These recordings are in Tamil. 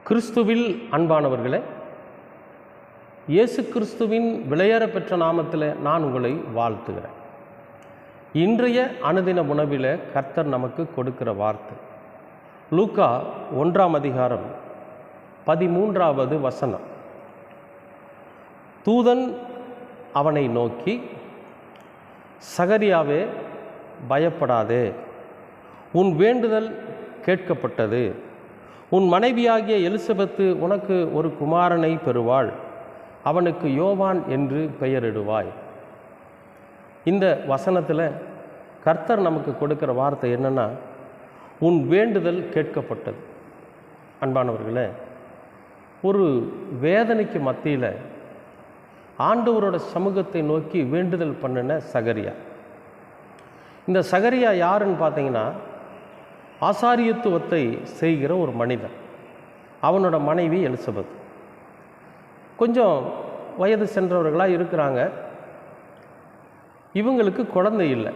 கிறிஸ்துவில் அன்பானவர்களே, இயேசு கிறிஸ்துவின் விலையேற பெற்ற நாமத்தில் நான் உங்களை வாழ்த்துகிறேன். இன்றைய அனுதின உணவில் கர்த்தர் நமக்கு கொடுக்கிற வார்த்தை லூக்கா 1ஆம் அதிகாரம் 13வது வசனம். தூதன் அவனை நோக்கி, சகரியாவே, பயப்படாதே, உன் வேண்டுதல் கேட்கப்பட்டது. உன் மனைவியாகிய எலிசபெத்து உனக்கு ஒரு குமாரனை பெறுவாள். அவனுக்கு யோவான் என்று பெயரிடுவாய். இந்த வசனத்தில் கர்த்தர் நமக்கு கொடுக்கிற வார்த்தை என்னென்னா, உன் வேண்டுதல் கேட்கப்பட்டது. அன்பானவர்களே, ஒரு வேதனைக்கு மத்தியில் ஆண்டவரோட சமூகத்தை நோக்கி வேண்டுதல் பண்ணின சகரியா. இந்த சகரியா யாருன்னு பார்த்தீங்கன்னா, ஆசாரியத்துவத்தை செய்கிற ஒரு மனிதன். அவனோட மனைவி எலிசபெத் கொஞ்சம் வயது சென்றவர்களாக இருக்கிறாங்க. இவங்களுக்கு குழந்தை இல்லை.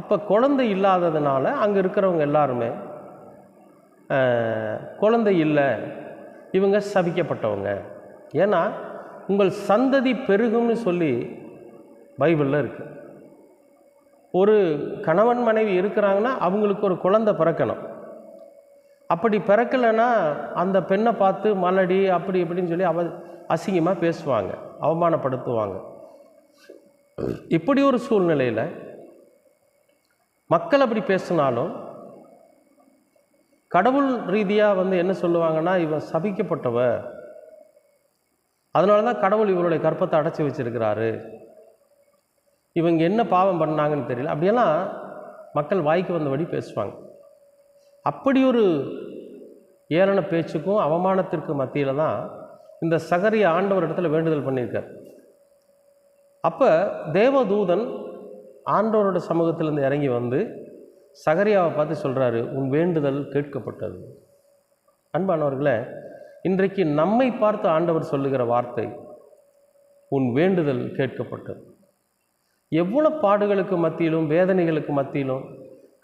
அப்போ குழந்தை இல்லாததுனால அங்கே இருக்கிறவங்க எல்லாருமே குழந்தை இல்லை, இவங்க சபிக்கப்பட்டவங்க. ஏன்னா உங்கள் சந்ததி பெருகும்னு சொல்லி பைபிளில் இருக்குது. ஒரு கணவன் மனைவி இருக்கிறாங்கன்னா அவங்களுக்கு ஒரு குழந்தை பிறக்கணும். அப்படி பிறக்கலைன்னா அந்த பெண்ணை பார்த்து மலடி அப்படி இப்படின்னு சொல்லி அசிங்கமாக பேசுவாங்க, அவமானப்படுத்துவாங்க. இப்படி ஒரு சூழ்நிலையில் மக்கள் அப்படி பேசினாலும் கடவுள் ரீதியாக என்ன சொல்லுவாங்கன்னா, இவன் சபிக்கப்பட்டவ, அதனால தான் கடவுள் இவருடைய கற்பத்தை அடைச்சி வச்சிருக்கிறாரு, இவங்க என்ன பாவம் பண்ணாங்கன்னு தெரியல, அப்படியெல்லாம் மக்கள் வாய்க்கு வந்தபடி பேசுவாங்க. அப்படி ஒரு ஏளன பேச்சுக்கும் அவமானத்திற்கு மத்தியில் தான் இந்த சகரியா ஆண்டவர் இடத்துல வேண்டுதல் பண்ணியிருக்கார். அப்போ தேவதூதன் ஆண்டவரோட சமூகத்திலேருந்து இறங்கி வந்து சகரியாவை பார்த்து சொல்கிறாரு, உன் வேண்டுதல் கேட்கப்பட்டது. அன்பானவர்களே, இன்றைக்கு நம்மை பார்த்து ஆண்டவர் சொல்லுகிற வார்த்தை, உன் வேண்டுதல் கேட்கப்பட்டது. எவ்வளோ பாடுகளுக்கு மத்தியிலும், வேதனைகளுக்கு மத்தியிலும்,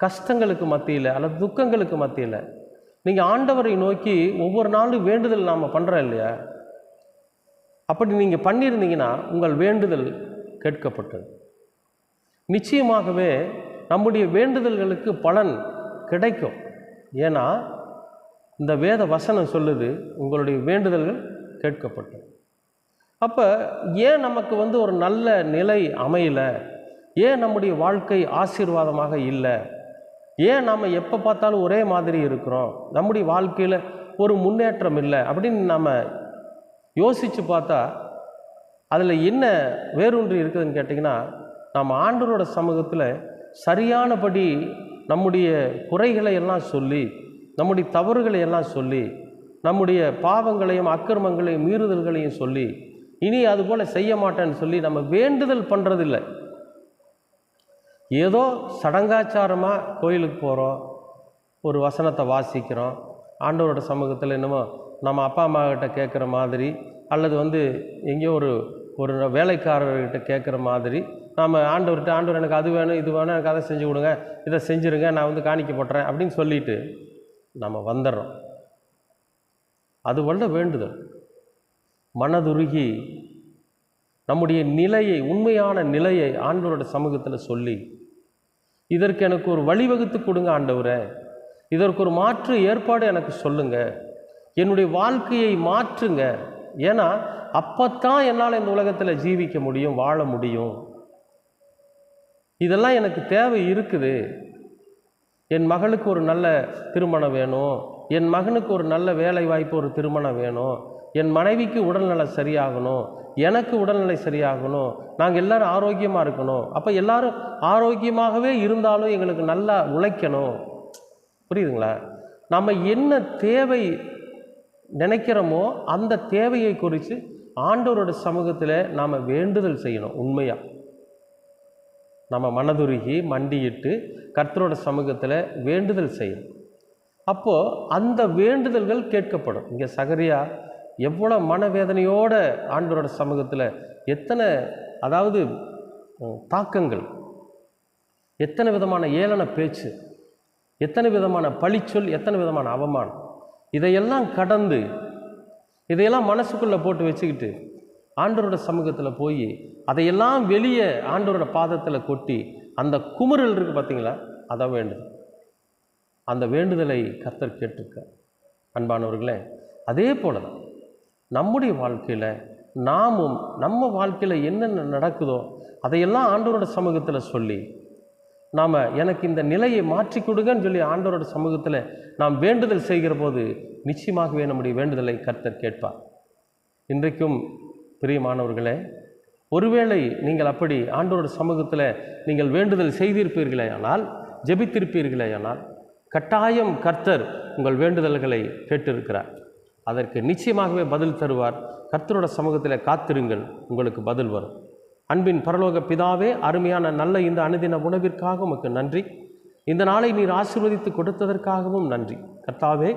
கஷ்டங்களுக்கு மத்தியில் அல்லது துக்கங்களுக்கு மத்தியில் நீங்கள் ஆண்டவரை நோக்கி ஒவ்வொரு நாளும் வேண்டுதல் நாம் பண்ணுறோம் இல்லையா? அப்படி நீங்கள் பண்ணியிருந்தீங்கன்னா உங்கள் வேண்டுதல் கேட்கப்பட்டது. நிச்சயமாகவே நம்முடைய வேண்டுதல்களுக்கு பலன் கிடைக்கும். ஏன்னா இந்த வேத வசனம் சொல்லுது, உங்களுடைய வேண்டுதல்கள் கேட்கப்பட்டது. அப்போ ஏன் நமக்கு ஒரு நல்ல நிலை அமையலை? ஏன் நம்முடைய வாழ்க்கை ஆசீர்வாதமாக இல்லை? ஏன் நாம் எப்போ பார்த்தாலும் ஒரே மாதிரி இருக்கிறோம்? நம்முடைய வாழ்க்கையில் ஒரு முன்னேற்றம் இல்லை அப்படின்னு நாம் யோசித்து பார்த்தா அதில் என்ன வேரூன்றி இருக்குதுன்னு கேட்டிங்கன்னா, நாம் ஆண்டவரோட சமூகத்தில் சரியானபடி நம்முடைய குறைகளை எல்லாம் சொல்லி, நம்முடைய தவறுகளை எல்லாம் சொல்லி, நம்முடைய பாவங்களையும் அக்கிரமங்களையும் மீறுதல்களையும் சொல்லி, இனி அதுபோல் செய்ய மாட்டேன்னு சொல்லி நம்ம வேண்டுதல் பண்ணுறதில்லை. ஏதோ சடங்காச்சாரமாக கோயிலுக்கு போகிறோம், ஒரு வசனத்தை வாசிக்கிறோம், ஆண்டவரோட சமூகத்தில் என்னமோ நம்ம அப்பா அம்மா கிட்ட கேட்குற மாதிரி, அல்லது எங்கேயோ ஒரு வேலைக்காரர்கிட்ட கேட்குற மாதிரி நாம் ஆண்டவர்கிட்ட, ஆண்டவர் எனக்கு அது வேணும், இது வேணும், எனக்கு அதை செஞ்சு கொடுங்க, இதை செஞ்சுருங்க, நான் காணிக்க போட்டுறேன் அப்படின்னு சொல்லிட்டு நம்ம வந்துடுறோம். அது வேண்டுதல் மனதுருகி நம்முடைய நிலையை, உண்மையான நிலையை ஆண்டவரோட சமூகத்தில் சொல்லி, இதற்கு எனக்கு ஒரு வழிவகுத்து கொடுங்க ஆண்டவரே, இதற்கு ஒரு மாற்று ஏற்பாடு எனக்கு சொல்லுங்க, என்னுடைய வாழ்க்கையை மாற்றுங்க. ஏன்னா அப்பத்தான் என்னால் இந்த உலகத்தில் ஜீவிக்க முடியும், வாழ முடியும். இதெல்லாம் எனக்கு தேவை இருக்குது. என் மகளுக்கு ஒரு நல்ல திருமணம் வேணும், என் மகனுக்கு ஒரு நல்ல வேலை வாய்ப்பு, ஒரு திருமணம் வேணும், என் மனைவிக்கு உடல்நலை சரியாகணும், எனக்கு உடல்நிலை சரியாகணும், நாங்கள் எல்லோரும் ஆரோக்கியமாக இருக்கணும். அப்போ எல்லோரும் ஆரோக்கியமாகவே இருந்தாலும் எங்களுக்கு நல்லா உழைக்கணும். புரியுதுங்களா? நம்ம என்ன தேவை நினைக்கிறோமோ அந்த தேவையை குறித்து ஆண்டவரோட சமூகத்தில் நாம் வேண்டுதல் செய்யணும். உண்மையாக நம்ம மனதுருகி மண்டியிட்டு கர்த்தரோட சமூகத்தில் வேண்டுதல் செய்யணும். அப்போது அந்த வேண்டுதல்கள் கேட்கப்படும். இங்கே சகரியா எவ்வளோ மனவேதனையோட ஆண்டவரோட சமூகத்தில் எத்தனை தாக்கங்கள், எத்தனை விதமான ஏளன பேச்சு, எத்தனை விதமான பழிச்சொல், எத்தனை விதமான அவமானம், இதையெல்லாம் கடந்து, இதையெல்லாம் மனசுக்குள்ளே போட்டு வச்சுக்கிட்டு ஆண்டவரோட சமூகத்தில் போய் அதையெல்லாம் வெளியே ஆண்டவரோட பாதத்தில் கொட்டி அந்த குமுறல் இருக்குது பார்த்தீங்களா, அதான் வேண்டுதல். அந்த வேண்டுதலை கர்த்தர் கேட்டிருக்க. அன்பானவர்களே, அதே போல தான் நம்முடைய வாழ்க்கையில் நாமும் நம்ம வாழ்க்கையில் என்னென்ன நடக்குதோ அதையெல்லாம் ஆண்டவரோட சமூகத்தில் சொல்லி நாம் எனக்கு இந்த நிலையை மாற்றி கொடுங்கன்னு சொல்லி ஆண்டவரோட சமூகத்தில் நாம் வேண்டுதல் செய்கிற போது நிச்சயமாகவே நம்முடைய வேண்டுதலை கர்த்தர் கேட்பார். இன்றைக்கும் பிரியமானவர்களே, ஒருவேளை நீங்கள் அப்படி ஆண்டவரோட சமூகத்தில் நீங்கள் வேண்டுதல் செய்திருப்பீர்களே ஆனால், ஜெபித்திருப்பீர்களே ஆனால், கட்டாயம் கர்த்தர் உங்கள் வேண்டுதல்களை கேட்டிருக்கிறார். அதற்கு நிச்சயமாகவே பதில் தருவார். கர்த்தரோட சமூகத்தில் காத்திருங்கள், உங்களுக்கு பதில் வரும். அன்பின் பரலோக பிதாவே, அருமையான நல்ல இந்த அனுதின உணவிற்காக உமக்கு நன்றி. இந்த நாளை நீர் ஆசீர்வதித்து கொடுத்ததற்காகவும் நன்றி. கர்த்தாவே,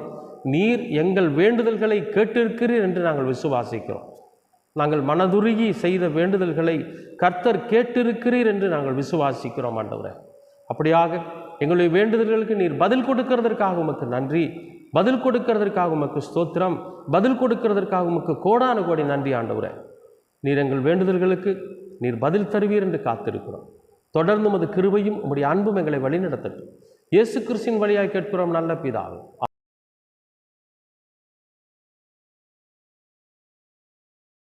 நீர் எங்கள் வேண்டுதல்களை கேட்டிருக்கிறீர் என்று நாங்கள் விசுவாசிக்கிறோம். நாங்கள் மனதுருகி செய்த வேண்டுதல்களை கர்த்தர் கேட்டிருக்கிறீர் என்று நாங்கள் விசுவாசிக்கிறோம். ஆண்டவரே, அப்படியாக எங்களுடைய வேண்டுதல்களுக்கு நீர் பதில் கொடுக்கிறதற்காக உமக்கு நன்றி. பதில் கொடுக்கிறதற்காக உமக்கு ஸ்தோத்திரம். பதில் கொடுக்கிறதற்காக உமக்கு கோடானு கோடி நன்றி. ஆண்டவரே, நீர் எங்கள் வேண்டுதல்களுக்கு நீர் பதில் தருவீர் என்று காத்திருக்கிறோம். தொடர்ந்து உமது கிருபையும் உம்முடைய அன்பும் எங்களை வழிநடத்தட்டும். இயேசு கிறிஸ்துவின் வழியாய் கேட்கிறோம் நல்ல பிதாவே.